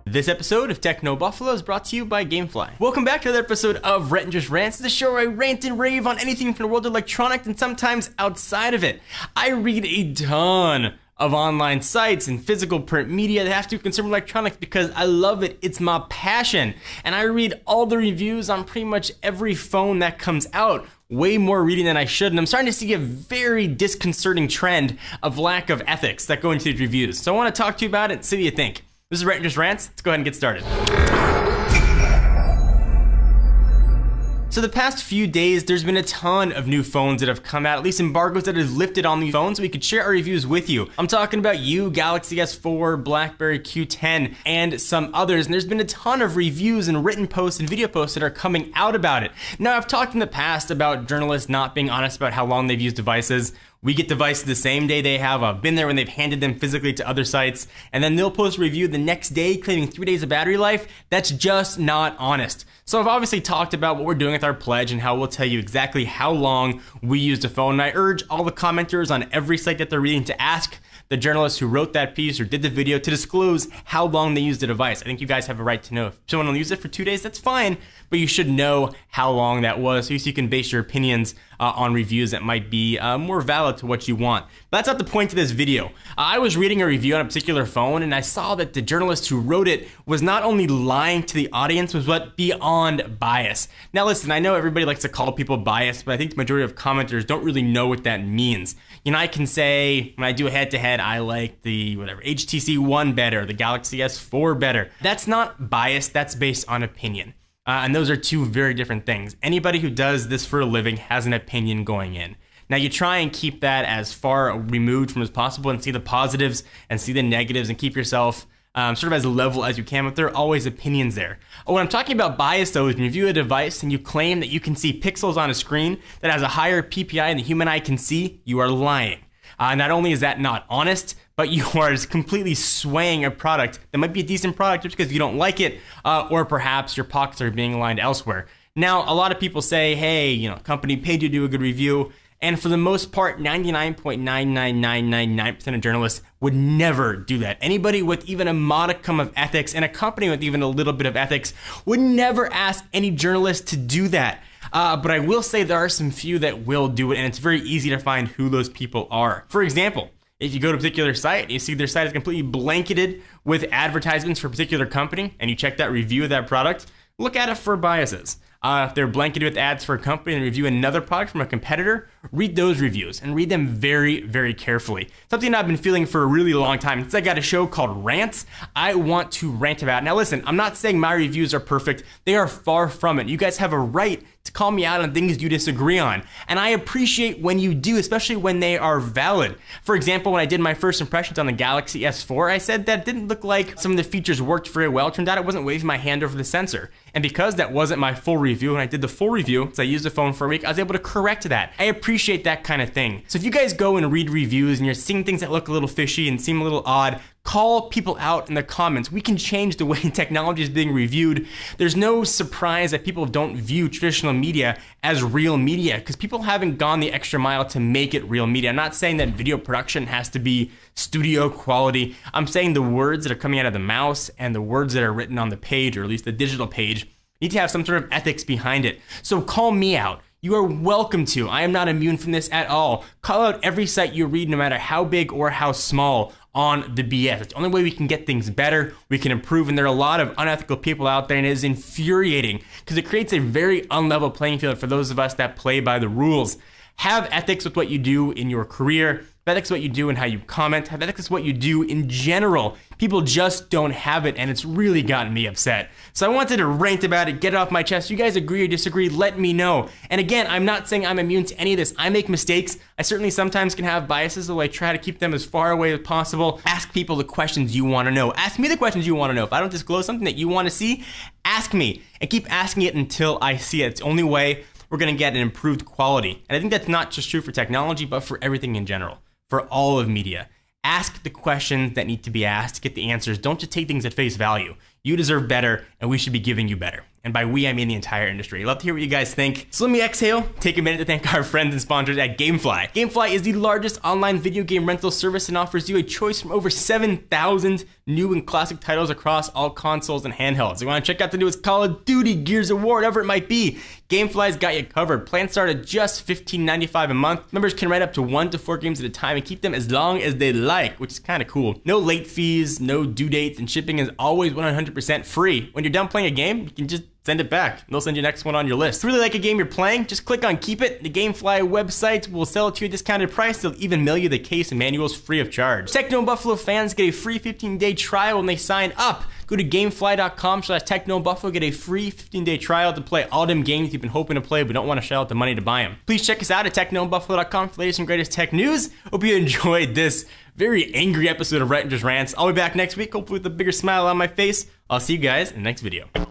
This episode of Techno Buffalo is brought to you by Gamefly. Welcome back to another episode of Rhett and Just Rants, the show where I rant and rave on anything from the world of electronics and sometimes outside of it. I read a ton of online sites and physical print media that have to do with consumer electronics because I love it. It's my passion. And I read all the reviews on pretty much every phone that comes out. Way more reading than I should, and I'm starting to see a very disconcerting trend of lack of ethics that go into these reviews. So I want to talk to you about it and see what you think. This is Rhett and Just Rants. Let's go ahead and get started. So the past few days, there's been a ton of new phones that have come out, at least embargoes that have lifted on these phones so we could share our reviews with you. I'm talking about you, Galaxy S4, BlackBerry Q10, and some others. And there's been a ton of reviews and written posts and video posts that are coming out about it. Now, I've talked in the past about journalists not being honest about how long they've used devices. We get devices the same day they have. I've been there when they've handed them physically to other sites, and then they'll post a review the next day claiming 3 days of battery life. That's just not honest. So I've obviously talked about what we're doing with our pledge and how we'll tell you exactly how long we used a phone. And I urge all the commenters on every site that they're reading to ask the journalist who wrote that piece or did the video to disclose how long they used the device. I think you guys have a right to know. If someone will use it for 2 days, that's fine, but you should know how long that was so you can base your opinions on reviews that might be more valid to what you want. But that's not the point of this video. I was reading a review on a particular phone and I saw that the journalist who wrote it was not only lying to the audience, but beyond bias. Now listen, I know everybody likes to call people biased, but I think the majority of commenters don't really know what that means. You know, I can say when I do a head-to-head, I like the HTC One better, the Galaxy S4 better. That's not bias, that's based on opinion. And those are two very different things. Anybody who does this for a living has an opinion going in. Now you try and keep that as far removed from as possible and see the positives and see the negatives and keep yourself sort of as level as you can, but there are always opinions there. When I'm talking about bias though, is when you view a device and you claim that you can see pixels on a screen that has a higher PPI than the human eye can see, you are lying. Not only is that not honest, but you are completely swaying a product that might be a decent product just because you don't like it, or perhaps your pockets are being aligned elsewhere. Now, a lot of people say, hey, company paid you to do a good review, and for the most part, 99.99999% of journalists would never do that. Anybody with even a modicum of ethics and a company with even a little bit of ethics would never ask any journalist to do that. But I will say there are some few that will do it, and it's very easy to find who those people are. For example, if you go to a particular site and you see their site is completely blanketed with advertisements for a particular company, and you check that review of that product, look at it for biases. If they're blanketed with ads for a company and review another product from a competitor, read those reviews and read them very, very carefully. Something I've been feeling for a really long time. Since I got a show called Rants, I want to rant about it. Now listen, I'm not saying my reviews are perfect. They are far from it. You guys have a right to call me out on things you disagree on. And I appreciate when you do, especially when they are valid. For example, when I did my first impressions on the Galaxy S4, I said that it didn't look like some of the features worked very well. It turned out I wasn't waving my hand over the sensor. And because that wasn't my full review, when I did the full review, because I used the phone for a week, I was able to correct that. I appreciate that kind of thing. So if you guys go and read reviews and you're seeing things that look a little fishy and seem a little odd, call people out in the comments. We can change the way technology is being reviewed. There's no surprise that people don't view traditional media as real media because people haven't gone the extra mile to make it real media. I'm not saying that video production has to be studio quality. I'm saying the words that are coming out of the mouse and the words that are written on the page, or at least the digital page, need to have some sort of ethics behind it. So call me out. You are welcome to. I am not immune from this at all. Call out every site you read, no matter how big or how small, on the BS. It's the only way we can get things better, we can improve, and there are a lot of unethical people out there, and it is infuriating because it creates a very unlevel playing field for those of us that play by the rules. Have ethics with what you do in your career. Have ethics what you do and how you comment. Have ethics what you do in general. People just don't have it, and it's really gotten me upset. So I wanted to rant about it, get it off my chest. You guys agree or disagree, let me know. And again, I'm not saying I'm immune to any of this. I make mistakes. I certainly sometimes can have biases, though I try to keep them as far away as possible. Ask people the questions you want to know. Ask me the questions you want to know. If I don't disclose something that you want to see, ask me. And keep asking it until I see it. It's the only way we're going to get an improved quality. And I think that's not just true for technology, but for everything in general, for all of media. Ask the questions that need to be asked, get the answers. Don't just take things at face value. You deserve better, and we should be giving you better. And by we, I mean the entire industry. Love to hear what you guys think. So let me exhale, take a minute to thank our friends and sponsors at Gamefly. Gamefly is the largest online video game rental service and offers you a choice from over 7,000 new and classic titles across all consoles and handhelds. You want to check out the newest Call of Duty, Gears of War, whatever it might be, Gamefly's got you covered. Plans start at just $15.95 a month. Members can rent up to 1 to 4 games at a time and keep them as long as they like, which is kind of cool. No late fees, no due dates, and shipping is always 100% free. When you're done playing a game, you can just send it back. They'll send you the next one on your list. If you really like a game you're playing, just click on Keep It. The Gamefly website will sell it to you at a discounted price. They'll even mail you the case and manuals free of charge. Techno Buffalo fans get a free 15-day trial when they sign up. Go to gamefly.com/TechnoBuffalo, get a free 15-day trial to play all them games you've been hoping to play but don't want to shell out the money to buy them. Please check us out at TechnoBuffalo.com for the latest and greatest tech news. Hope you enjoyed this very angry episode of Rhett and Just Rants. I'll be back next week, hopefully with a bigger smile on my face. I'll see you guys in the next video.